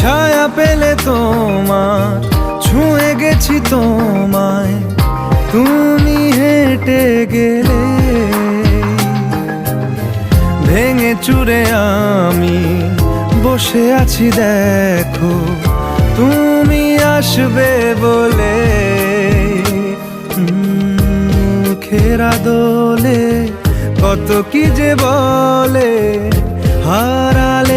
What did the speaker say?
ছায়া পেলে তোমার, ছুঁয়ে গেছি তোমায়, তুমি হেঁটে গেলে। ভেঙে চুরে আমি বসে আছি দেখো, তুমি আসবে বলে। মুখেরা দোলে কত কি যে বলে, হারালে